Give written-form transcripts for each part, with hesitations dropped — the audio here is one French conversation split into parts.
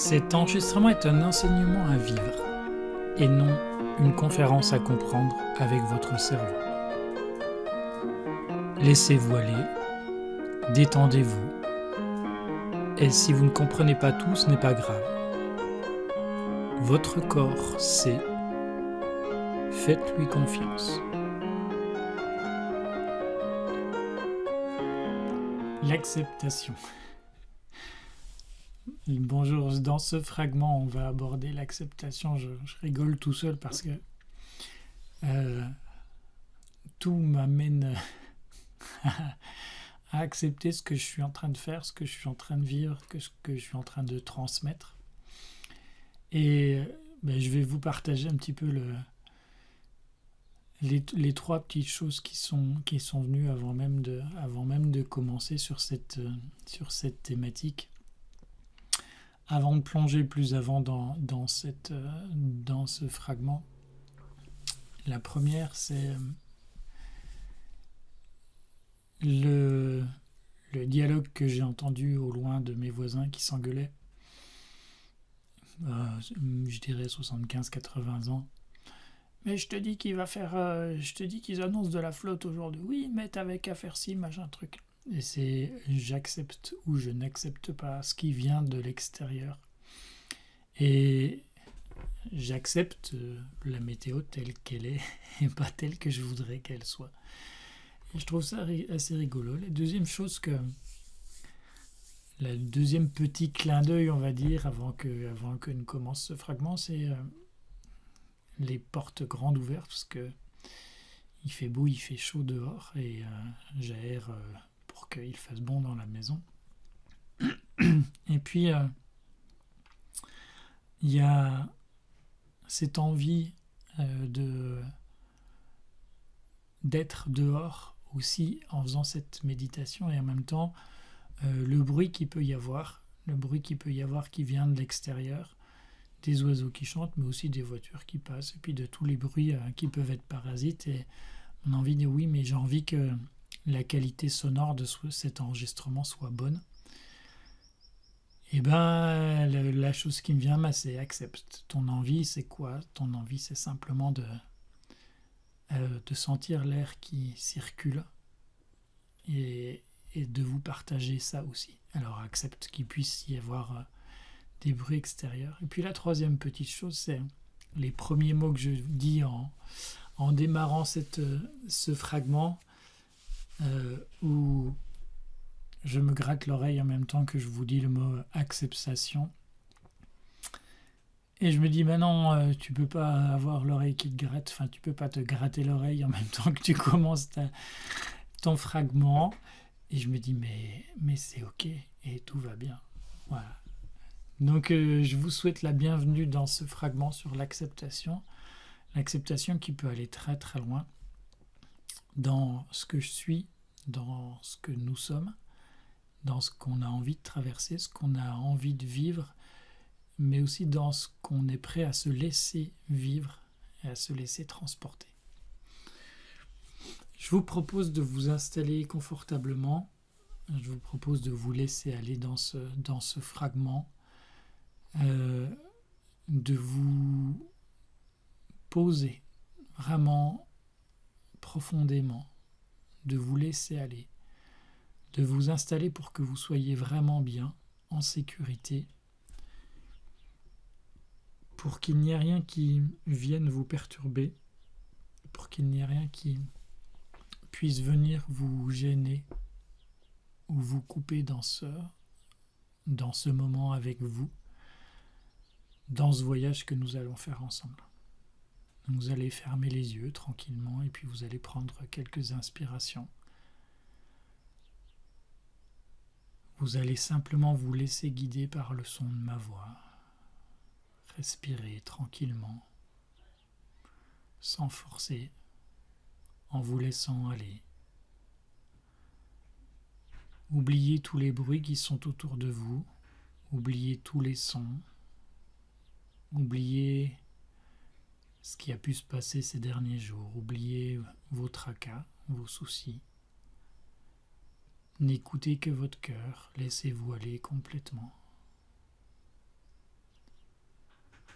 Cet enregistrement est un enseignement à vivre et non une conférence à comprendre avec votre cerveau. Laissez-vous aller, détendez-vous, et si vous ne comprenez pas tout, ce n'est pas grave. Votre corps sait, faites-lui confiance. L'acceptation. Bonjour, dans ce fragment, on va aborder l'acceptation. Je rigole tout seul parce que tout m'amène à accepter ce que je suis en train de faire, ce que je suis en train de vivre, ce que je suis en train de transmettre. Et je vais vous partager un petit peu les trois petites choses qui sont venues avant même de commencer sur cette thématique. Avant de plonger plus avant dans ce fragment, la première, c'est le dialogue que j'ai entendu au loin de mes voisins qui s'engueulaient, je dirais 75-80 ans. Mais je te dis je te dis qu'ils annoncent de la flotte aujourd'hui. Oui, mais t'avais qu'à faire ci, machin, truc. Et c'est j'accepte ou je n'accepte pas ce qui vient de l'extérieur. Et j'accepte la météo telle qu'elle est et pas telle que je voudrais qu'elle soit. Et je trouve ça assez rigolo. La deuxième chose le deuxième petit clin d'œil, on va dire, avant que nous commence ce fragment, c'est les portes grandes ouvertes parce que il fait beau, il fait chaud dehors et j'aère pour qu'il fasse bon dans la maison. Et puis il y a cette envie d'être dehors aussi en faisant cette méditation et en même temps le bruit qu'il peut y avoir qui vient de l'extérieur, des oiseaux qui chantent mais aussi des voitures qui passent et puis de tous les bruits qui peuvent être parasites. Et on a envie de oui, mais j'ai envie que la qualité sonore de cet enregistrement soit bonne. Et la chose qui me vient, c'est accepte. Ton envie, c'est quoi? Ton envie, c'est simplement de sentir l'air qui circule et de vous partager ça aussi. Alors accepte qu'il puisse y avoir des bruits extérieurs. Et puis la troisième petite chose, c'est les premiers mots que je dis en démarrant ce fragment où je me gratte l'oreille en même temps que je vous dis le mot acceptation. Et je me dis, non, tu peux pas avoir l'oreille qui te gratte, enfin tu peux pas te gratter l'oreille en même temps que tu commences ton fragment. Et je me dis, mais c'est ok et tout va bien. Voilà. Donc je vous souhaite la bienvenue dans ce fragment sur l'acceptation. L'acceptation qui peut aller très très loin dans ce que je suis, dans ce que nous sommes, dans ce qu'on a envie de traverser, ce qu'on a envie de vivre, mais aussi dans ce qu'on est prêt à se laisser vivre et à se laisser transporter. Je vous propose de vous installer confortablement. Je vous propose de vous laisser aller dans ce fragment, de vous poser vraiment profondément, de vous laisser aller, de vous installer pour que vous soyez vraiment bien, en sécurité, pour qu'il n'y ait rien qui vienne vous perturber, pour qu'il n'y ait rien qui puisse venir vous gêner ou vous couper dans ce moment avec vous, dans ce voyage que nous allons faire ensemble. Vous allez fermer les yeux tranquillement et puis vous allez prendre quelques inspirations. Vous allez simplement vous laisser guider par le son de ma voix. Respirez tranquillement, sans forcer, en vous laissant aller. Oubliez tous les bruits qui sont autour de vous, oubliez tous les sons, oubliez ce qui a pu se passer ces derniers jours, oubliez vos tracas, vos soucis. N'écoutez que votre cœur, laissez-vous aller complètement.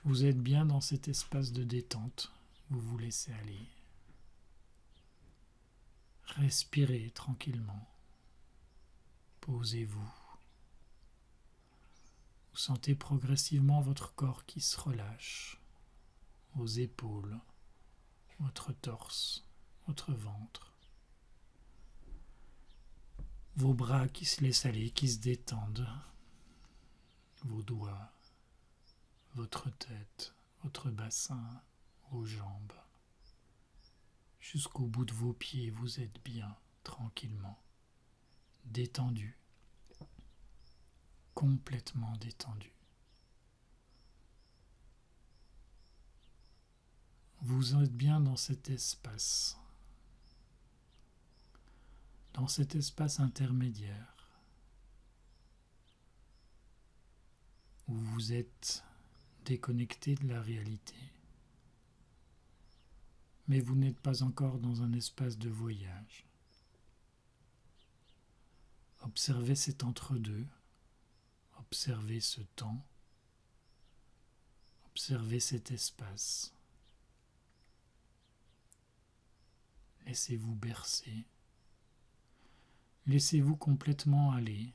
Vous êtes bien dans cet espace de détente. Vous vous laissez aller. Respirez tranquillement. Posez-vous. Vous sentez progressivement votre corps qui se relâche. Vos épaules, votre torse, votre ventre. Vos bras qui se laissent aller, qui se détendent. Vos doigts, votre tête, votre bassin, vos jambes. Jusqu'au bout de vos pieds, vous êtes bien, tranquillement, détendu, complètement détendu. Vous êtes bien dans cet espace intermédiaire, où vous êtes déconnecté de la réalité, mais vous n'êtes pas encore dans un espace de voyage. Observez cet entre-deux, observez ce temps, observez cet espace. Laissez-vous bercer, laissez-vous complètement aller.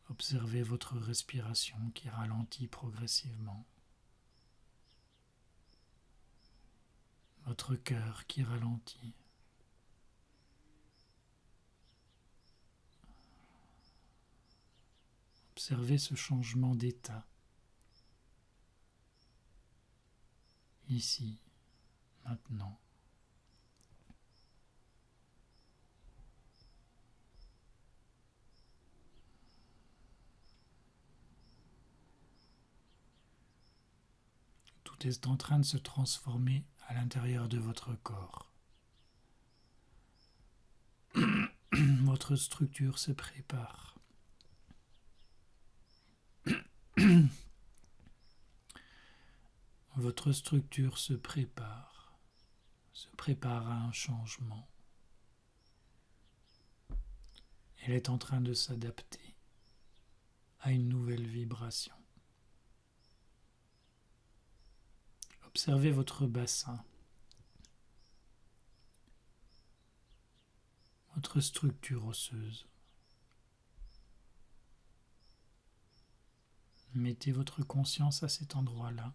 Observez votre respiration qui ralentit progressivement. Votre cœur qui ralentit. Observez ce changement d'état. Ici, maintenant. Tout est en train de se transformer à l'intérieur de votre corps. Votre structure se prépare. Votre structure se prépare à un changement. Elle est en train de s'adapter à une nouvelle vibration. Observez votre bassin, votre structure osseuse. Mettez votre conscience à cet endroit-là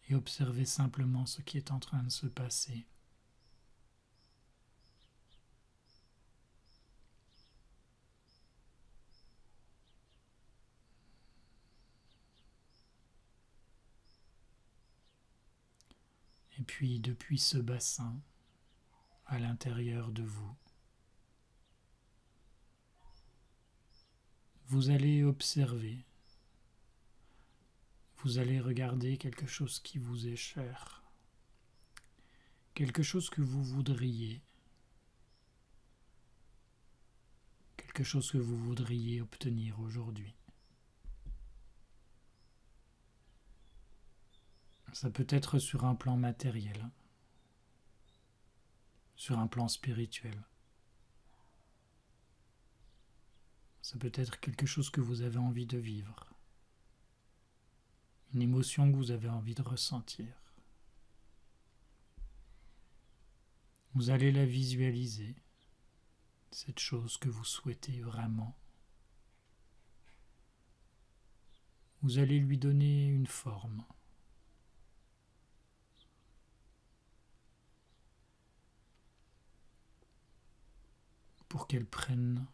et observez simplement ce qui est en train de se passer. Et puis, depuis ce bassin, à l'intérieur de vous, vous allez observer, vous allez regarder quelque chose qui vous est cher, quelque chose que vous voudriez, quelque chose que vous voudriez obtenir aujourd'hui. Ça peut être sur un plan matériel, sur un plan spirituel. Ça peut être quelque chose que vous avez envie de vivre, une émotion que vous avez envie de ressentir. Vous allez la visualiser, cette chose que vous souhaitez vraiment. Vous allez lui donner une forme. Pour qu'elle prenne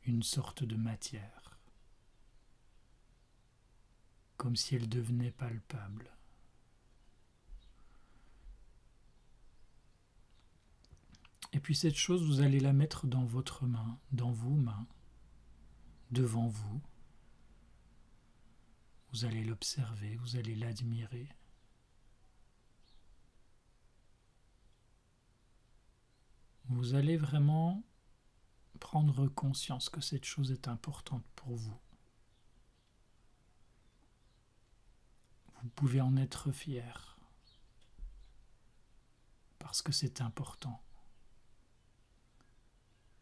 une sorte de matière, comme si elle devenait palpable. Et puis cette chose, vous allez la mettre dans votre main, dans vos mains, devant vous. Vous allez l'observer, vous allez l'admirer. Vous allez vraiment prendre conscience que cette chose est importante pour vous. Vous pouvez en être fier parce que c'est important,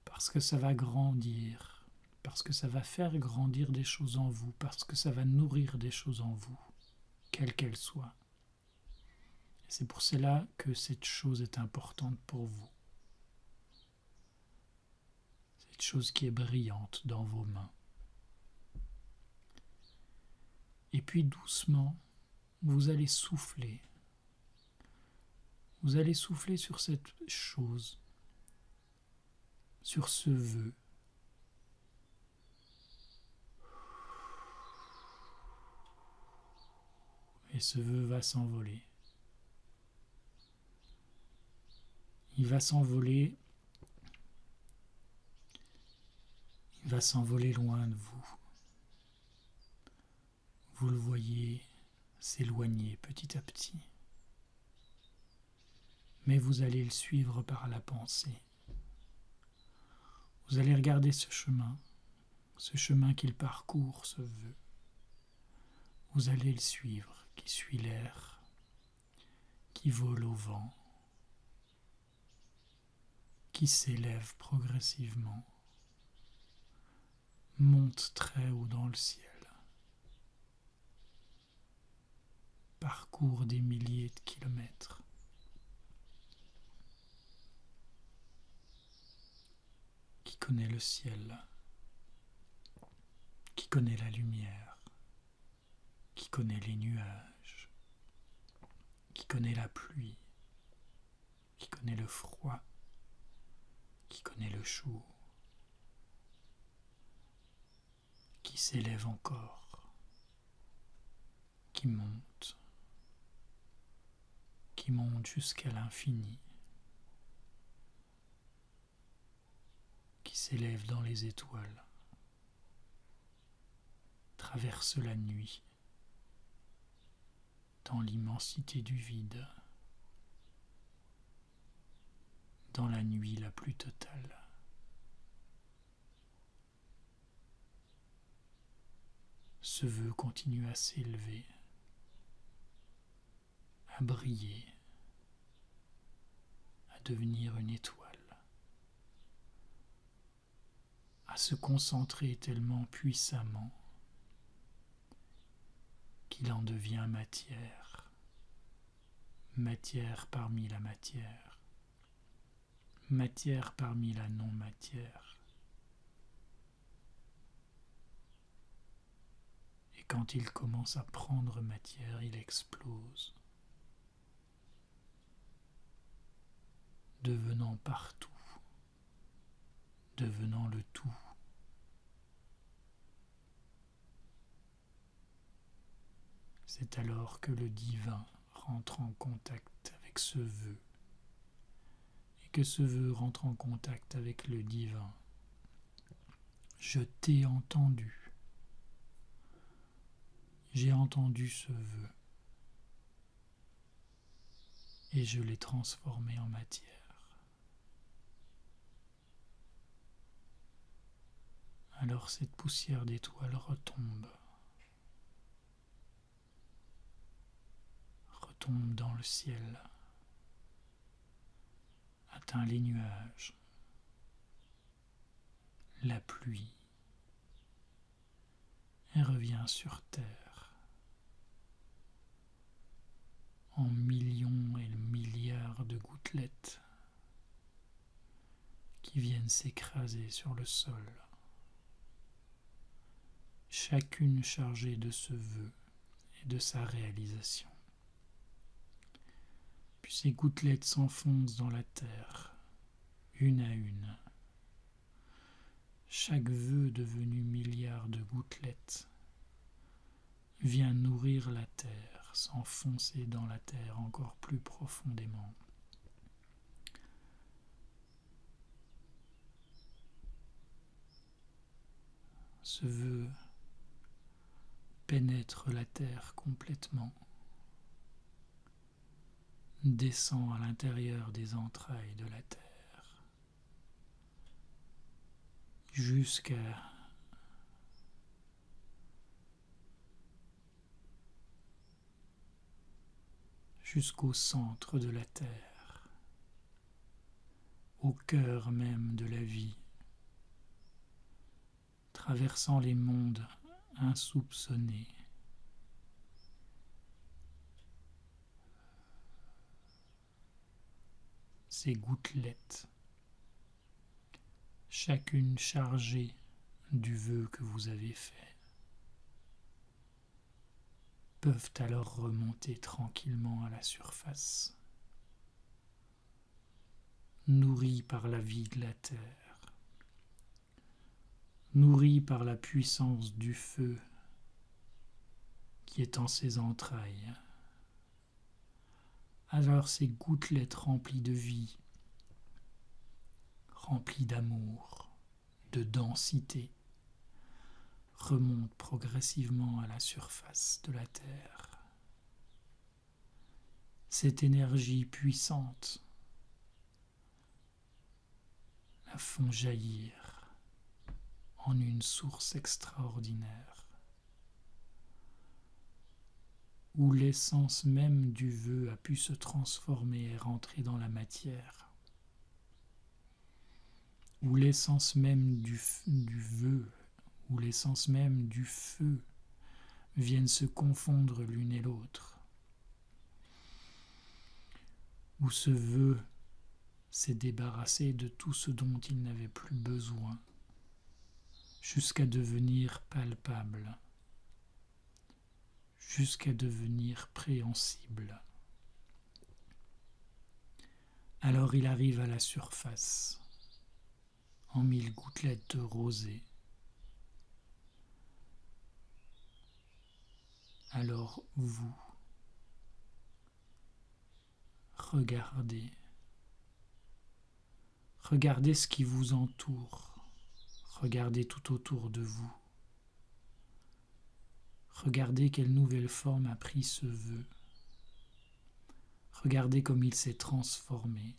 parce que ça va grandir, parce que ça va faire grandir des choses en vous, parce que ça va nourrir des choses en vous, quelles qu'elles soient. Et c'est pour cela que cette chose est importante pour vous. Cette chose qui est brillante dans vos mains. Et puis doucement, vous allez souffler. Vous allez souffler sur cette chose, sur ce vœu. Et ce vœu va s'envoler. Il va s'envoler. Il va s'envoler loin de vous. Vous le voyez s'éloigner petit à petit. Mais vous allez le suivre par la pensée. Vous allez regarder ce chemin qu'il parcourt, ce vœu. Vous allez le suivre, qui suit l'air, qui vole au vent, qui s'élève progressivement, monte très haut dans le ciel, parcourt des milliers de kilomètres. Qui connaît le ciel, qui connaît la lumière, qui connaît les nuages, qui connaît la pluie, qui connaît le froid, qui connaît le chaud, qui s'élève encore, qui monte jusqu'à l'infini, qui s'élève dans les étoiles, traverse la nuit, dans l'immensité du vide, dans la nuit la plus totale. Ce vœu continue à s'élever, à briller, à devenir une étoile, à se concentrer tellement puissamment qu'il en devient matière, matière parmi la matière, matière parmi la non-matière. Et quand il commence à prendre matière, il explose, devenant partout, devenant le tout. C'est alors que le divin rentre en contact avec ce vœu, et que ce vœu rentre en contact avec le divin. Je t'ai entendu. J'ai entendu ce vœu, et je l'ai transformé en matière. Alors cette poussière d'étoiles retombe dans le ciel, atteint les nuages, la pluie, et revient sur terre en millions et milliards de gouttelettes qui viennent s'écraser sur le sol, chacune chargée de ce vœu et de sa réalisation. Puis ces gouttelettes s'enfoncent dans la terre, une à une. Chaque vœu devenu milliards de gouttelettes vient nourrir la terre, s'enfoncer dans la terre encore plus profondément. Ce vœu pénètre la terre complètement, descend à l'intérieur des entrailles de la terre, jusqu'au centre de la terre, au cœur même de la vie, traversant les mondes insoupçonnés. Ces gouttelettes, chacune chargée du vœu que vous avez fait, peuvent alors remonter tranquillement à la surface, nourries par la vie de la terre, nourries par la puissance du feu qui est en ses entrailles. Alors ces gouttelettes remplies de vie, remplies d'amour, de densité, remontent progressivement à la surface de la terre. Cette énergie puissante la font jaillir en une source extraordinaire, où l'essence même du vœu a pu se transformer et rentrer dans la matière, où l'essence même du vœu, où l'essence même du feu viennent se confondre l'une et l'autre, où ce vœu s'est débarrassé de tout ce dont il n'avait plus besoin, jusqu'à devenir palpable, jusqu'à devenir préhensible. Alors il arrive à la surface, en 1000 gouttelettes de rosée. Alors vous, regardez ce qui vous entoure, regardez tout autour de vous. Regardez quelle nouvelle forme a pris ce vœu. Regardez comme il s'est transformé.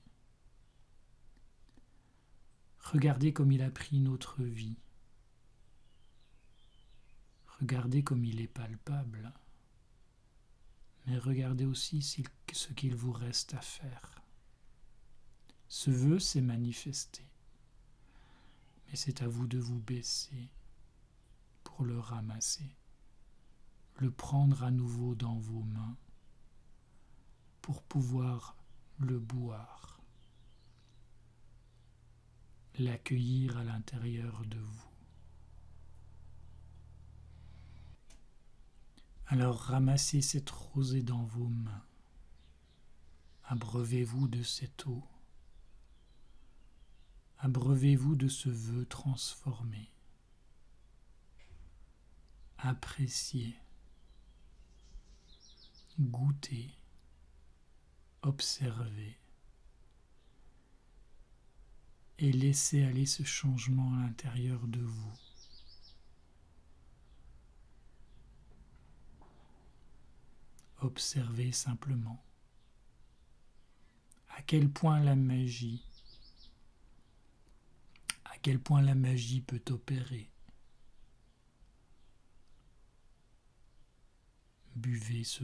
Regardez comme il a pris notre vie. Regardez comme il est palpable. Mais regardez aussi ce qu'il vous reste à faire. Ce vœu s'est manifesté. Mais c'est à vous de vous baisser pour le ramasser, le prendre à nouveau dans vos mains pour pouvoir le boire, l'accueillir à l'intérieur de vous. Alors ramassez cette rosée dans vos mains, abreuvez-vous de cette eau, abreuvez-vous de ce vœu transformé, appréciez, goûtez, observez et laissez aller ce changement à l'intérieur de vous. Observez simplement à quel point la magie peut opérer. Buvez ce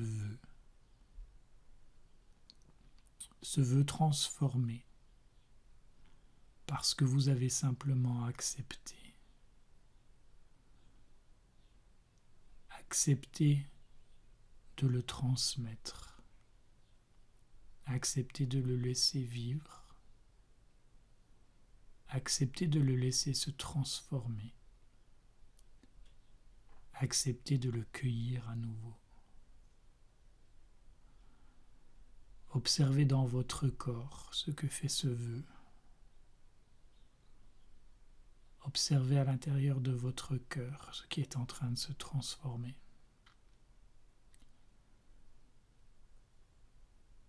vœu transformé, parce que vous avez simplement accepté de le transmettre, accepter de le laisser vivre, accepter de le laisser se transformer, accepter de le cueillir à nouveau. Observez dans votre corps ce que fait ce vœu. Observez à l'intérieur de votre cœur ce qui est en train de se transformer.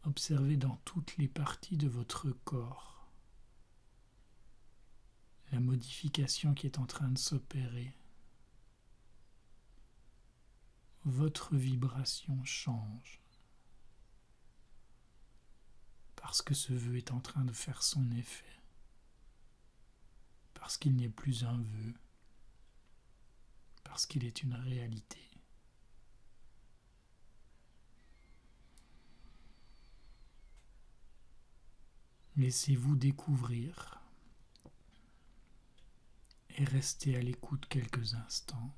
Observez dans toutes les parties de votre corps la modification qui est en train de s'opérer. Votre vibration change parce que ce vœu est en train de faire son effet, parce qu'il n'est plus un vœu, parce qu'il est une réalité. Laissez-vous découvrir et restez à l'écoute quelques instants.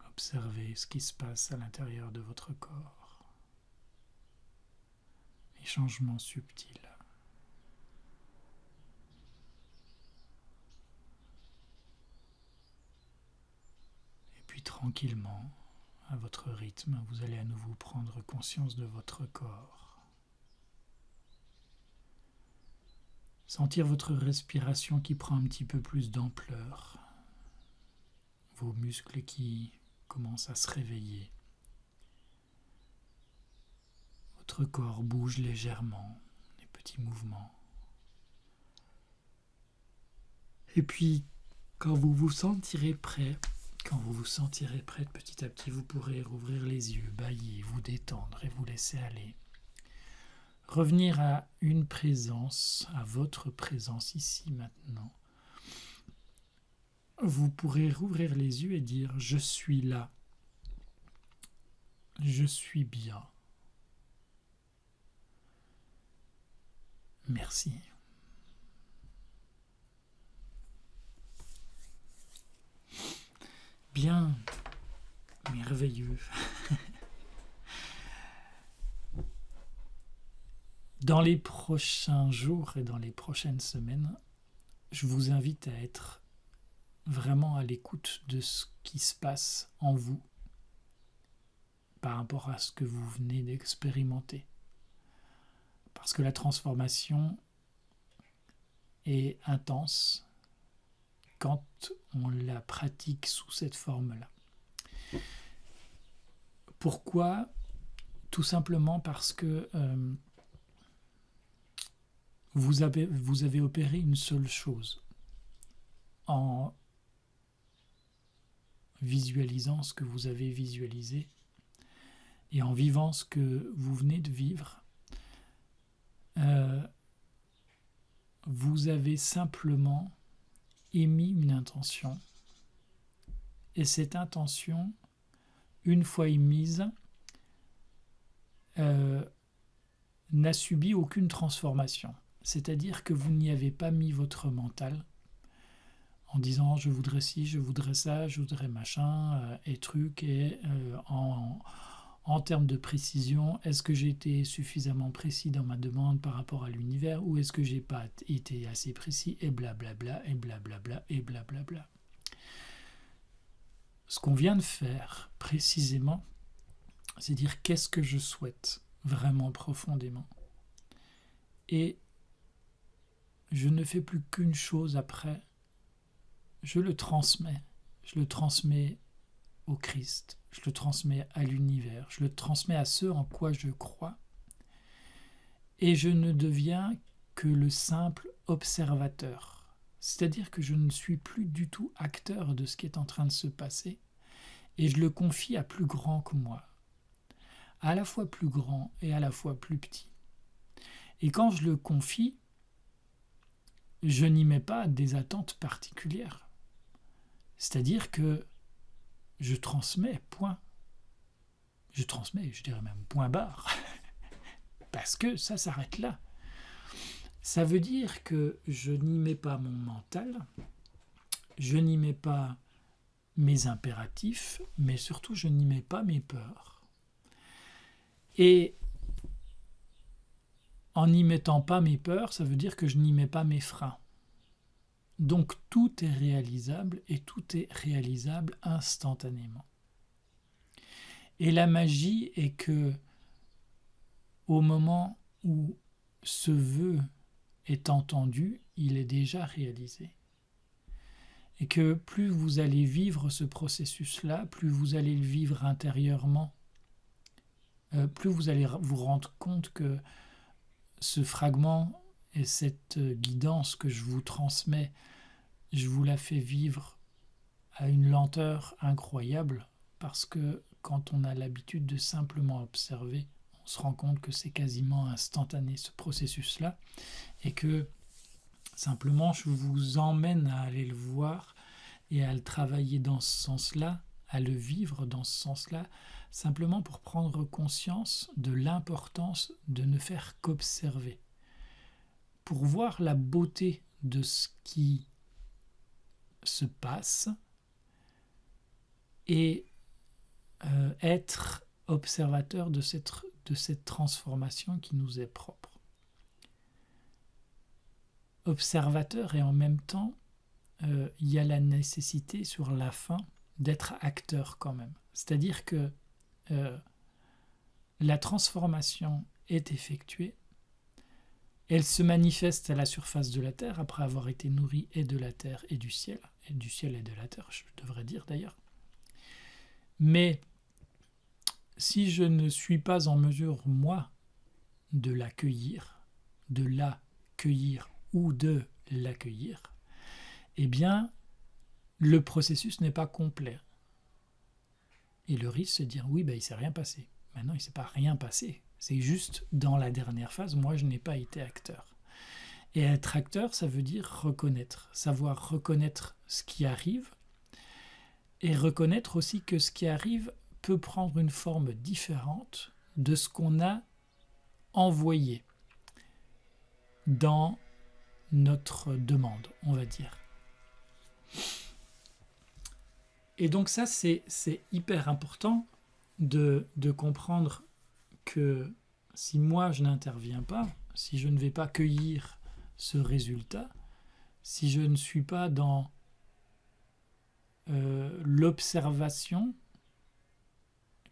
Observez ce qui se passe à l'intérieur de votre corps. Les changements subtils. Et puis tranquillement, à votre rythme, vous allez à nouveau prendre conscience de votre corps. Sentir votre respiration qui prend un petit peu plus d'ampleur. Vos muscles qui commencent à se réveiller. Votre corps bouge légèrement, des petits mouvements. Et puis, quand vous vous sentirez prêt, petit à petit, vous pourrez rouvrir les yeux, bâiller, vous détendre et vous laisser aller. Revenir à une présence, à votre présence ici maintenant. Vous pourrez rouvrir les yeux et dire « Je suis là. Je suis bien. Merci. » Bien, merveilleux. Dans les prochains jours et dans les prochaines semaines, je vous invite à être vraiment à l'écoute de ce qui se passe en vous par rapport à ce que vous venez d'expérimenter. Parce que la transformation est intense quand on la pratique sous cette forme-là. Pourquoi ? Tout simplement parce que vous avez opéré une seule chose en visualisant ce que vous avez visualisé et en vivant ce que vous venez de vivre. Vous avez simplement émis une intention et cette intention, une fois émise, n'a subi aucune transformation. C'est-à-dire que vous n'y avez pas mis votre mental en disant je voudrais ci, je voudrais ça, je voudrais machin, et truc, et en termes de précision, est-ce que j'ai été suffisamment précis dans ma demande par rapport à l'univers ou est-ce que j'ai pas été assez précis et blablabla, et blablabla, et blablabla. Ce qu'on vient de faire précisément, c'est dire qu'est-ce que je souhaite vraiment profondément. Et je ne fais plus qu'une chose après, je le transmets au Christ, je le transmets à l'univers, je le transmets à ceux en quoi je crois, et je ne deviens que le simple observateur. C'est-à-dire que je ne suis plus du tout acteur de ce qui est en train de se passer, et je le confie à plus grand que moi, à la fois plus grand et à la fois plus petit. Et quand je le confie, je n'y mets pas des attentes particulières. C'est-à-dire que je transmets, point. Je transmets, je dirais même point barre. Parce que ça s'arrête là. Ça veut dire que je n'y mets pas mon mental, je n'y mets pas mes impératifs, mais surtout je n'y mets pas mes peurs. Et en n'y mettant pas mes peurs, ça veut dire que je n'y mets pas mes freins. Donc tout est réalisable et tout est réalisable instantanément. Et la magie est que au moment où ce vœu est entendu, il est déjà réalisé. Et que plus vous allez vivre ce processus-là, plus vous allez le vivre intérieurement, plus vous allez vous rendre compte que ce fragment et cette guidance que je vous transmets, je vous la fais vivre à une lenteur incroyable, parce que quand on a l'habitude de simplement observer, on se rend compte que c'est quasiment instantané ce processus-là, et que simplement je vous emmène à aller le voir et à le travailler dans ce sens-là, à le vivre dans ce sens-là, simplement pour prendre conscience de l'importance de ne faire qu'observer, pour voir la beauté de ce qui se passe et être observateur de cette transformation qui nous est propre. Observateur et en même temps, il y a la nécessité sur la fin d'être acteur quand même. C'est-à-dire que la transformation est effectuée, elle se manifeste à la surface de la Terre après avoir été nourrie et de la Terre et du ciel et de la Terre, je devrais dire d'ailleurs. Mais si je ne suis pas en mesure, moi, de l'accueillir ou de l'accueillir, eh bien, le processus n'est pas complet. Et le risque, c'est de dire, oui, il ne s'est rien passé. Maintenant, il ne s'est pas rien passé. C'est juste, dans la dernière phase, moi, je n'ai pas été acteur. Et être acteur, ça veut dire reconnaître, savoir reconnaître ce qui arrive, et reconnaître aussi que ce qui arrive peut prendre une forme différente de ce qu'on a envoyé dans notre demande, on va dire. Et donc ça, c'est hyper important de comprendre que si moi je n'interviens pas, si je ne vais pas cueillir ce résultat, si je ne suis pas dans l'observation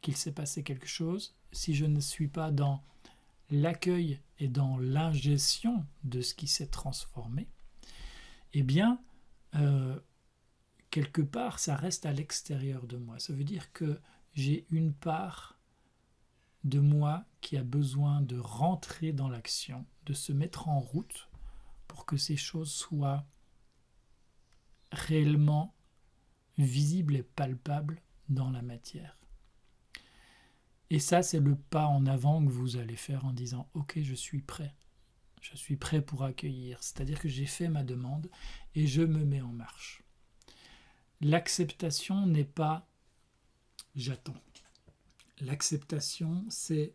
qu'il s'est passé quelque chose, si je ne suis pas dans l'accueil et dans l'ingestion de ce qui s'est transformé, eh bien, quelque part, ça reste à l'extérieur de moi. Ça veut dire que j'ai une part de moi qui a besoin de rentrer dans l'action, de se mettre en route pour que ces choses soient réellement visibles et palpables dans la matière. Et ça, c'est le pas en avant que vous allez faire en disant « Ok, je suis prêt. Je suis prêt pour accueillir. » C'est-à-dire que j'ai fait ma demande et je me mets en marche. L'acceptation n'est pas « j'attends ». L'acceptation, c'est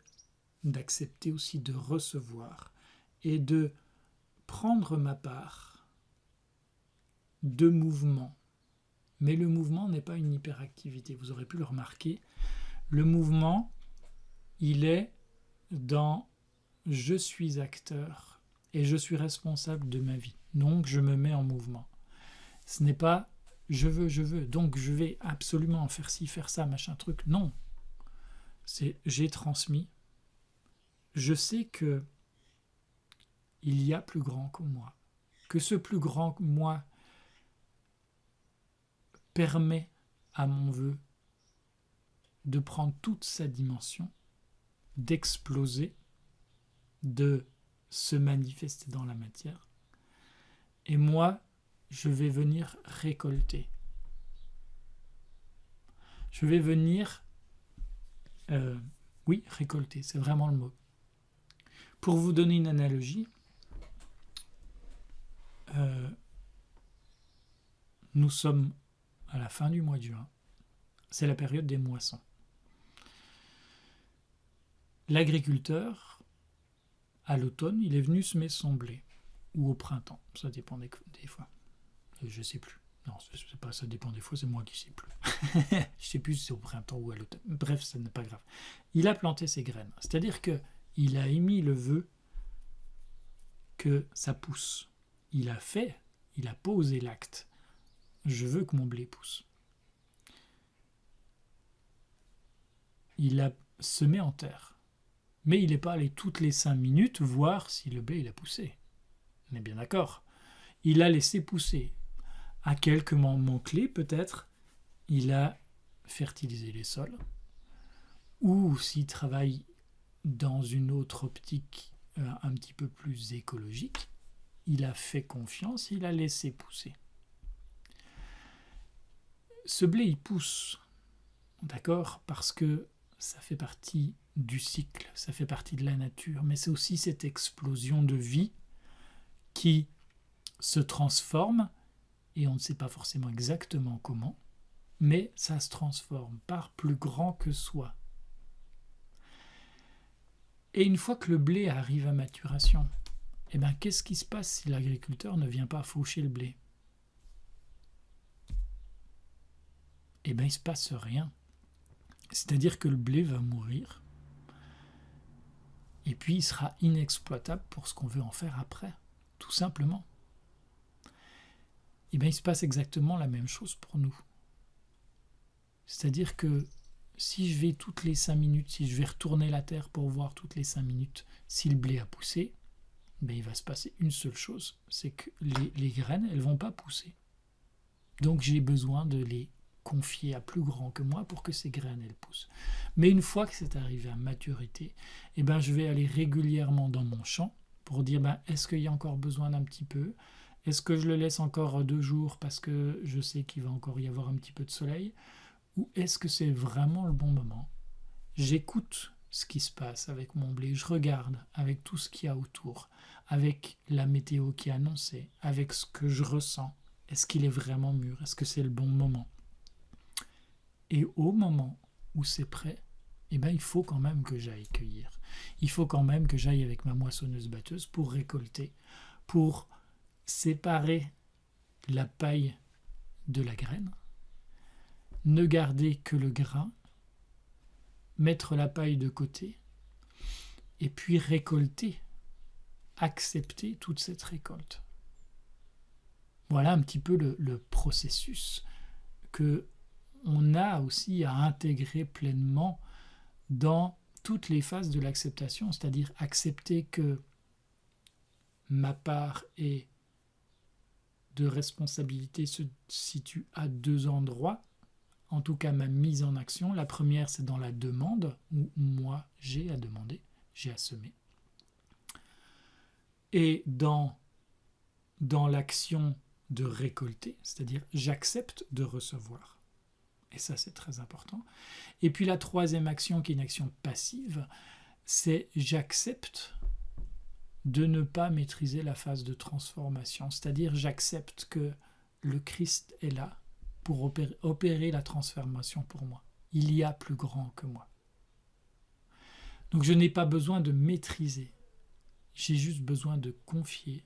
d'accepter aussi de recevoir et de prendre ma part de mouvement. Mais le mouvement n'est pas une hyperactivité. Vous aurez pu le remarquer. Le mouvement, il est dans « je suis acteur et je suis responsable de ma vie. Donc, je me mets en mouvement ». Ce n'est pas « je veux, donc je vais absolument faire ci, faire ça, machin truc ». Non. C'est « j'ai transmis. Je sais que il y a plus grand que moi. Que ce plus grand que moi permet à mon vœu de prendre toute sa dimension, d'exploser, de se manifester dans la matière. Et moi, je vais venir récolter. Je vais venir, récolter, c'est vraiment le mot. Pour vous donner une analogie, nous sommes à la fin du mois de juin. C'est la période des moissons. L'agriculteur, à l'automne, il est venu semer son blé. Ou au printemps, ça dépend des fois. Je ne sais plus. Non, c'est pas ça dépend des fois, c'est moi qui ne sais plus. Je ne sais plus si c'est au printemps ou à l'automne. Bref, ça n'est pas grave. Il a planté ses graines. C'est-à-dire qu'il a émis le vœu que ça pousse. Il a posé l'acte. Je veux que mon blé pousse. Il a semé en terre. Mais il n'est pas allé toutes les 5 minutes voir si le blé il a poussé. On est bien d'accord. Il a laissé pousser. À quelques moments clés, peut-être, il a fertilisé les sols. Ou s'il travaille dans une autre optique un petit peu plus écologique, il a fait confiance, il a laissé pousser. Ce blé, il pousse, d'accord, parce que ça fait partie du cycle, ça fait partie de la nature, mais c'est aussi cette explosion de vie qui se transforme, et on ne sait pas forcément exactement comment, mais ça se transforme par plus grand que soi. Et une fois que le blé arrive à maturation, Eh bien, qu'est-ce qui se passe si l'agriculteur ne vient pas faucher le blé? Eh bien, il ne se passe rien. C'est-à-dire que le blé va mourir et puis il sera inexploitable pour ce qu'on veut en faire après, tout simplement. Eh bien, il se passe exactement la même chose pour nous. C'est-à-dire que si je vais toutes les 5 minutes, si je vais retourner la terre pour voir toutes les 5 minutes si le blé a poussé, ben il va se passer une seule chose, c'est que les graines, elles ne vont pas pousser. Donc j'ai besoin de les confier à plus grand que moi pour que ces graines, elles poussent. Mais une fois que c'est arrivé à maturité, eh ben, je vais aller régulièrement dans mon champ pour dire, ben, est-ce qu'il y a encore besoin d'un petit peu? Est-ce que je le laisse encore 2 jours parce que je sais qu'il va encore y avoir un petit peu de soleil? Ou est-ce que c'est vraiment le bon moment? J'écoute ce qui se passe avec mon blé, je regarde avec tout ce qu'il y a autour, avec la météo qui est annoncée, avec ce que je ressens. Est-ce qu'il est vraiment mûr? Est-ce que c'est le bon moment? Et au moment où c'est prêt, eh ben, il faut quand même que j'aille cueillir. Il faut quand même que j'aille avec ma moissonneuse-batteuse pour récolter, pour séparer la paille de la graine, ne garder que le grain, mettre la paille de côté, et puis récolter, accepter toute cette récolte. Voilà un petit peu le processus que on a aussi à intégrer pleinement dans toutes les phases de l'acceptation, c'est-à-dire accepter que ma part et de responsabilité se situe à 2 endroits, en tout cas ma mise en action. La première, c'est dans la demande, où moi j'ai à demander, j'ai à semer. Et dans l'action de récolter, c'est-à-dire j'accepte de recevoir. Et ça, c'est très important. Et puis la troisième action, qui est une action passive, c'est j'accepte de ne pas maîtriser la phase de transformation. C'est-à-dire j'accepte que le Christ est là pour opérer la transformation pour moi. Il y a plus grand que moi. Donc je n'ai pas besoin de maîtriser. J'ai juste besoin de confier,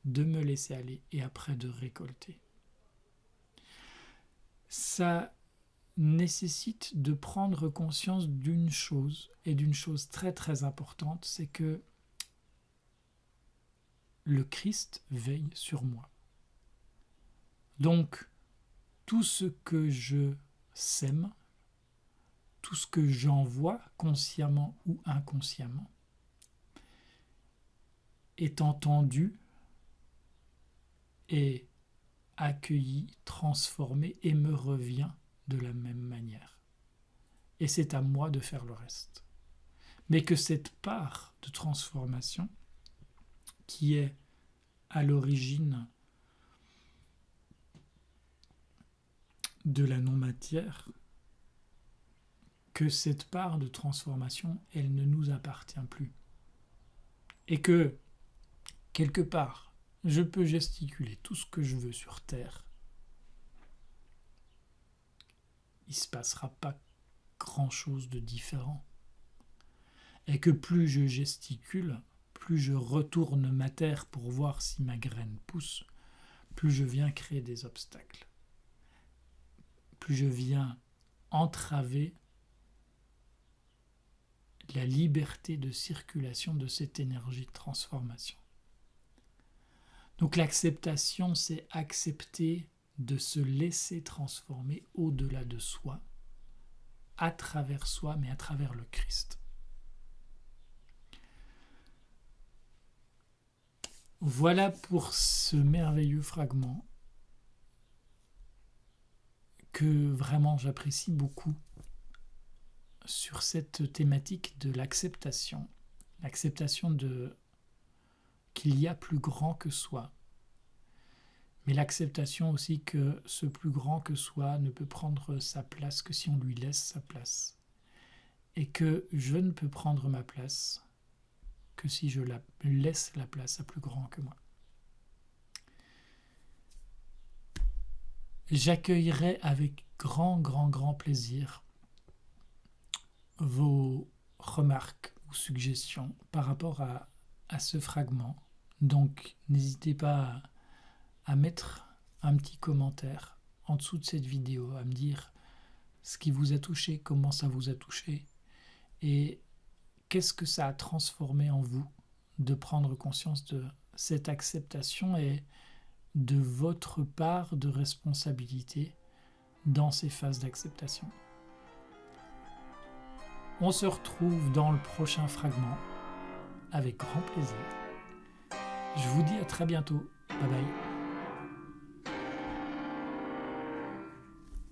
de me laisser aller et après de récolter. Ça nécessite de prendre conscience d'une chose, et d'une chose très très importante, c'est que le Christ veille sur moi. Donc, tout ce que je sème, tout ce que j'envoie, consciemment ou inconsciemment, est entendu et accueilli, transformé et me revient de la même manière. Et c'est à moi de faire le reste. Mais que cette part de transformation qui est à l'origine de la non-matière, que cette part de transformation, elle ne nous appartient plus. Et que, quelque part, je peux gesticuler tout ce que je veux sur Terre. Il ne se passera pas grand-chose de différent. Et que plus je gesticule, plus je retourne ma terre pour voir si ma graine pousse, plus je viens créer des obstacles. Plus je viens entraver la liberté de circulation de cette énergie de transformation. Donc l'acceptation, c'est accepter de se laisser transformer au-delà de soi, à travers soi, mais à travers le Christ. Voilà pour ce merveilleux fragment que vraiment j'apprécie beaucoup sur cette thématique de l'acceptation de qu'il y a plus grand que soi, mais l'acceptation aussi que ce plus grand que soi ne peut prendre sa place que si on lui laisse sa place, et que je ne peux prendre ma place que si je laisse la place à plus grand que moi. J'accueillerai avec grand plaisir vos remarques ou suggestions par rapport à ce fragment Donc, n'hésitez pas à mettre un petit commentaire en dessous de cette vidéo, à me dire ce qui vous a touché, comment ça vous a touché, et qu'est-ce que ça a transformé en vous de prendre conscience de cette acceptation et de votre part de responsabilité dans ces phases d'acceptation. On se retrouve dans le prochain fragment avec grand plaisir. Je vous dis à très bientôt. Bye bye.